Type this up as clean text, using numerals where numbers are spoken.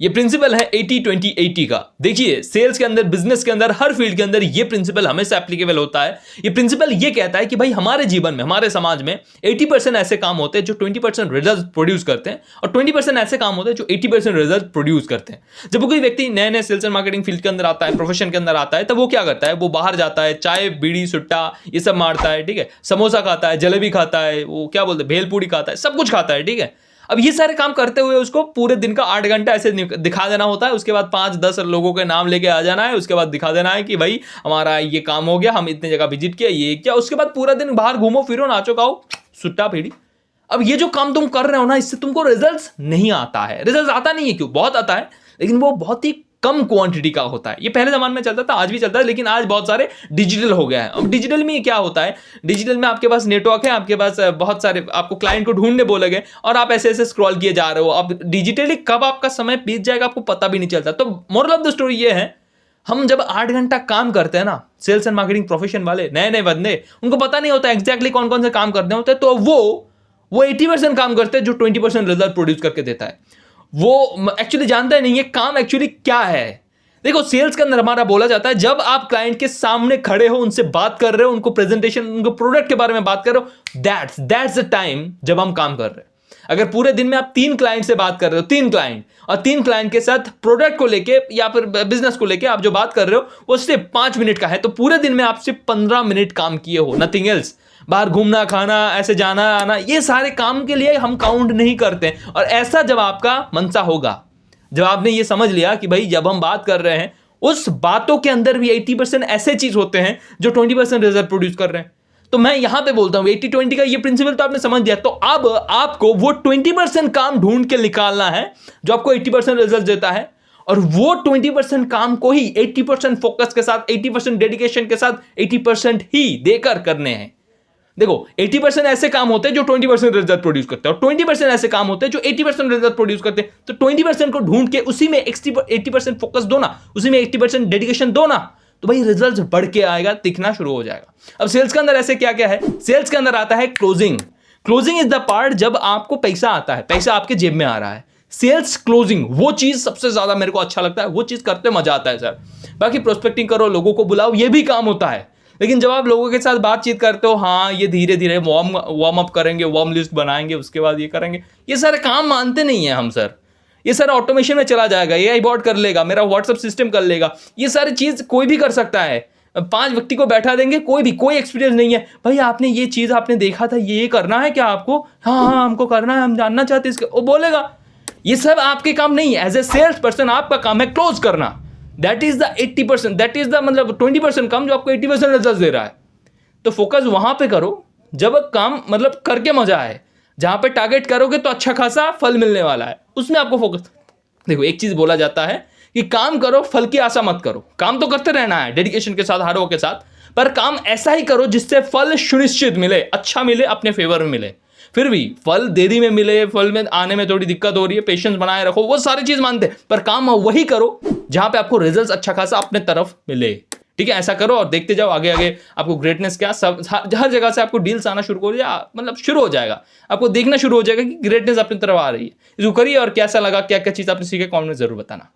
ये प्रिंसिपल है 80-20-80 का। देखिए सेल्स के अंदर, बिजनेस के अंदर, हर फील्ड के अंदर ये प्रिंसिपल हमेशा एप्लीकेबल होता है। ये प्रिंसिपल ये कहता है कि भाई हमारे जीवन में, हमारे समाज में 80% ऐसे काम होते हैं जो 20% रिजल्ट प्रोड्यूस करते हैं, और 20% ऐसे काम होते हैं जो 80% रिजल्ट प्रोड्यूस करते हैं। जब कोई व्यक्ति नए नए सेल्स एंड मार्केटिंग फील्ड के अंदर आता है, प्रोफेशन के अंदर आता है, तब वो क्या करता है, वो बाहर जाता है, चाय बीड़ी सुट्टा ये सब मारता है, ठीक है, समोसा खाता है, जलेबी खाता है, वो क्या बोलते हैं, भेलपूड़ी खाता है, सब कुछ खाता है, ठीक है। अब ये सारे काम करते हुए उसको पूरे दिन का 8 घंटा ऐसे दिखा देना होता है। उसके बाद 5-10 लोगों के नाम लेके आ जाना है। उसके बाद दिखा देना है कि भाई हमारा ये काम हो गया, हम इतने जगह विजिट किया, ये क्या। उसके बाद पूरा दिन बाहर घूमो फिरो, नाचो गाओ, सुट्टा पीड़ी। अब ये जो काम तुम कर रहे हो ना, इससे तुमको रिजल्ट नहीं आता है। रिजल्ट आता नहीं है, क्यों? बहुत आता है, लेकिन वो बहुत ही कम क्वांटिटी का होता है। ये पहले जमाने में चलता था, आज भी चलता है, लेकिन आज बहुत सारे डिजिटल हो गया है। अब डिजिटल में क्या होता है, डिजिटल में आपके पास नेटवर्क है, आपके पास बहुत सारे, आपको क्लाइंट को ढूंढने बोले गए और आप ऐसे ऐसे स्क्रॉल किए जा रहे हो। अब डिजिटली कब आपका समय बीत जाएगा आपको पता भी नहीं चलता। तो मोरल ऑफ द स्टोरी ये है, हम जब 8 घंटा काम करते हैं ना, सेल्स एंड मार्केटिंग प्रोफेशन वाले नए नए बंदे, उनको पता नहीं होता एग्जैक्टली कौन कौन से काम करने होते हैं। तो वो 80% काम करते हैं जो 20% रिजल्ट प्रोड्यूस करके देता है। वो एक्चुअली जानता ही नहीं है काम एक्चुअली क्या है। देखो सेल्स के अंदर हमारा बोला जाता है, जब आप क्लाइंट के सामने खड़े हो, उनसे बात कर रहे हो, उनको प्रेजेंटेशन, उनको प्रोडक्ट के बारे में बात कर रहे हो, दैट्स द टाइम जब हम काम कर रहे हैं। अगर पूरे दिन में आप 3 क्लाइंट से बात कर रहे हो, 3 क्लाइंट, और 3 क्लाइंट के साथ प्रोडक्ट को लेके या फिर बिजनेस को लेके आप जो बात कर रहे हो वो सिर्फ 5 मिनट का है, तो पूरे दिन में आप सिर्फ 15 मिनट काम किए हो, नथिंग एल्स। बाहर घूमना, खाना, ऐसे जाना आना, ये सारे काम के लिए हम काउंट नहीं करते। और ऐसा जब आपका मनसा होगा, जब आपने ये समझ लिया कि भाई जब हम बात कर रहे हैं, उस बातों के अंदर भी 80% ऐसे चीज होते हैं जो 20% रिजल्ट प्रोड्यूस कर रहे हैं। तो मैं यहां पे बोलता हूं 80-20 का ये प्रिंसिपल तो आपने समझ लिया। तो अब आपको वो 20% काम ढूंढ के निकालना है जो आपको 80% रिजल्ट देता है, और वो 20% काम को ही 80% फोकस के साथ, 80% डेडिकेशन के साथ, 80% ही देकर करने हैं। देखो 80% ऐसे काम होते हैं जो 20% रिजल्ट प्रोड्यूस करते हैं, और 20% ऐसे काम होते हैं जो 80% रिजल्ट प्रोड्यूस करते हैं। तो 20% को ढूंढ के उसी में 80% फोकस दो ना, उसी में 80% डेडिकेशन दो ना, तो भाई रिजल्ट बढ़ के आएगा, दिखना शुरू हो जाएगा। अब सेल्स के अंदर ऐसे क्या क्या है, सेल्स के अंदर आता है closing. Closing is the part जब आपको पैसा आता है, पैसा आपके जेब में आ रहा है। सेल्स क्लोजिंग वो चीज सबसे ज्यादा मेरे को अच्छा लगता है, वो चीज करते मजा आता है सर। बाकी प्रोस्पेक्टिंग करो, लोगों को बुलाओ, ये भी काम होता है, लेकिन जब आप लोगों के साथ बातचीत करते हो, हाँ ये धीरे धीरे वार्म अप करेंगे, वार्म लिस्ट बनाएंगे, उसके बाद ये करेंगे, ये सारे काम मानते नहीं है हम सर। ये सारा ऑटोमेशन में चला जाएगा, एआई बॉट कर लेगा, मेरा व्हाट्सएप सिस्टम कर लेगा, ये सारी चीज कोई भी कर सकता है। 5 व्यक्ति को बैठा देंगे, कोई एक्सपीरियंस नहीं है, भाई आपने ये चीज आपने देखा था, ये करना है क्या आपको? हाँ हमको करना है, हम जानना चाहते हैं इसके, वो बोलेगा। ये सब आपके काम नहीं है। एज ए सेल्स पर्सन आपका काम है क्लोज करना। That is the 80%, that is the मतलब 20% काम जो आपको 80% रिजल्ट दे रहा है। तो फोकस वहां पे करो जब काम मतलब करके मजा आए। जहां पे टारगेट करोगे तो अच्छा खासा फल मिलने वाला है, उसमें आपको फोकस। देखो एक चीज बोला जाता है कि काम करो, फल की आशा मत करो। काम तो करते रहना है डेडिकेशन के साथ, हार्डवर्क के साथ, पर काम ऐसा ही करो जिससे फल सुनिश्चित मिले, अच्छा मिले, अपने फेवर में मिले। फिर भी फल देरी में मिले, फल में आने में थोड़ी दिक्कत हो रही है, पेशेंस बनाए रखो, वो सारी चीज मानते हैं, पर काम वही करो जहां पे आपको रिजल्ट अच्छा खासा अपने तरफ मिले। ठीक है, ऐसा करो और देखते जाओ आगे आगे आपको ग्रेटनेस क्या सब हर जगह से आपको डील्स आना शुरू हो जाए, मतलब शुरू हो जाएगा, आपको देखना शुरू हो जाएगा कि ग्रेटनेस अपनी तरफ आ रही है। इसको करिए, और कैसा लगा, क्या क्या चीज आपने सीखे, कमेंट में जरूर बताना।